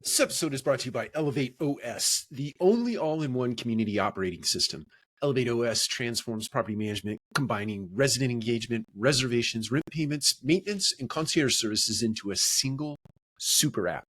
This episode is brought to you by Elevate OS, the only all-in-one community operating system. Elevate OS transforms property management, combining resident engagement, reservations, rent payments, maintenance, and concierge services into a single super app.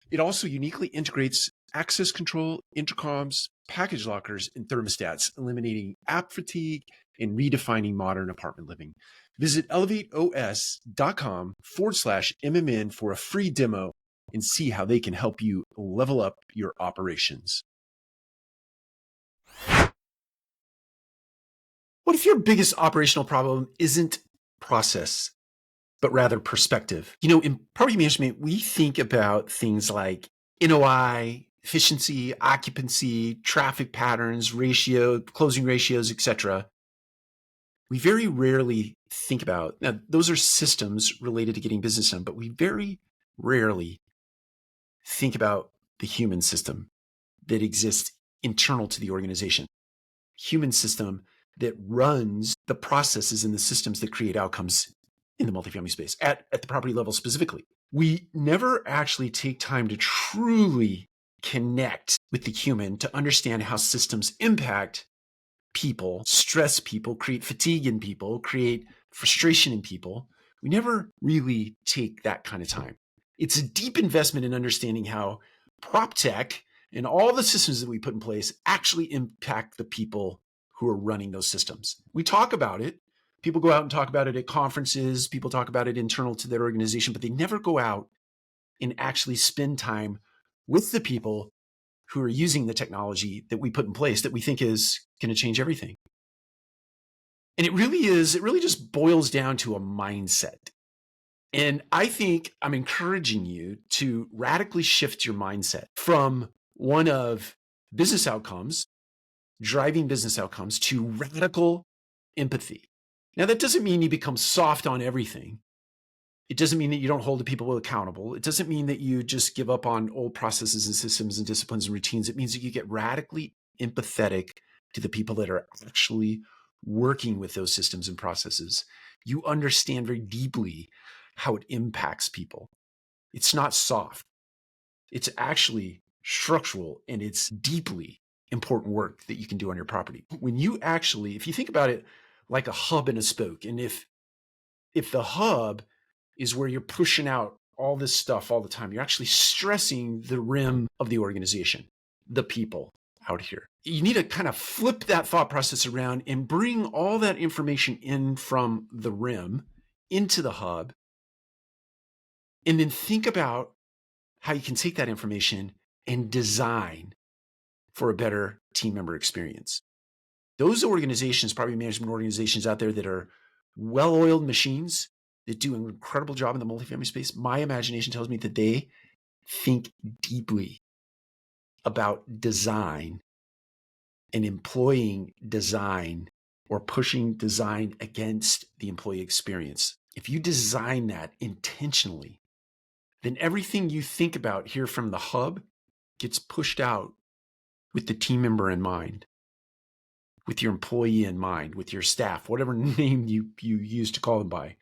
It also uniquely integrates access control, intercoms, package lockers, and thermostats, eliminating app fatigue and redefining modern apartment living. Visit elevateos.com/MMN for a free demo and see how they can help you level up your operations. What if your biggest operational problem isn't process, but rather perspective? In property management, we think about things like NOI, efficiency, occupancy, traffic patterns, ratio, closing ratios, etc. We very rarely think about, now those are systems related to getting business done, but we very rarely think about the human system that exists internal to the organization. Human system that runs the processes and the systems that create outcomes in the multifamily space at the property level specifically. We never actually take time to truly connect with the human to understand how systems impact people, stress people, create fatigue in people, create frustration in people. We never really take that kind of time. It's a deep investment in understanding how prop tech and all the systems that we put in place actually impact the people who are running those systems. We talk about it. People go out and talk about it at conferences. People talk about it internal to their organization, but they never go out and actually spend time with the people who are using the technology that we put in place that we think is going to change everything. And it really just boils down to a mindset. And I think I'm encouraging you to radically shift your mindset from one of business outcomes, driving business outcomes, to radical empathy. Now, that doesn't mean you become soft on everything. It doesn't mean that you don't hold the people accountable. It doesn't mean that you just give up on old processes and systems and disciplines and routines. It means that you get radically empathetic to the people that are actually working with those systems and processes. You understand very deeply how it impacts people. It's not soft. It's actually structural, and it's deeply important work that you can do on your property. When you actually, if you think about it like a hub and a spoke, and if the hub is where you're pushing out all this stuff all the time, you're actually stressing the rim of the organization, the people out here. You need to kind of flip that thought process around and bring all that information in from the rim into the hub. And then think about how you can take that information and design for a better team member experience. Those organizations, property management organizations out there that are well-oiled machines that do an incredible job in the multifamily space, my imagination tells me that they think deeply about design and employing design or pushing design against the employee experience. If you design that intentionally, then everything you think about here from the hub gets pushed out with the team member in mind, with your employee in mind, with your staff, whatever name you use to call them by.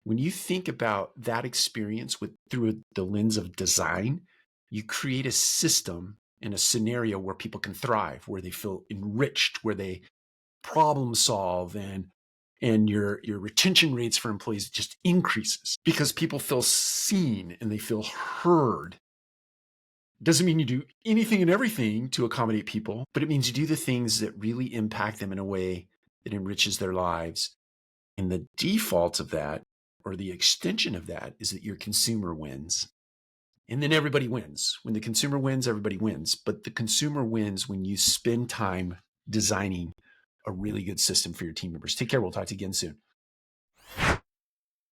When you think about that experience through the lens of design, you create a system and a scenario where people can thrive, where they feel enriched, where they problem solve, and your retention rates for employees just increases because people feel seen and they feel heard. Doesn't mean you do anything and everything to accommodate people, but it means you do the things that really impact them in a way that enriches their lives. And the default of that, or the extension of that, is that your consumer wins. And then everybody wins. When the consumer wins, everybody wins. But the consumer wins when you spend time designing a really good system for your team members. Take care. We'll talk to you again soon.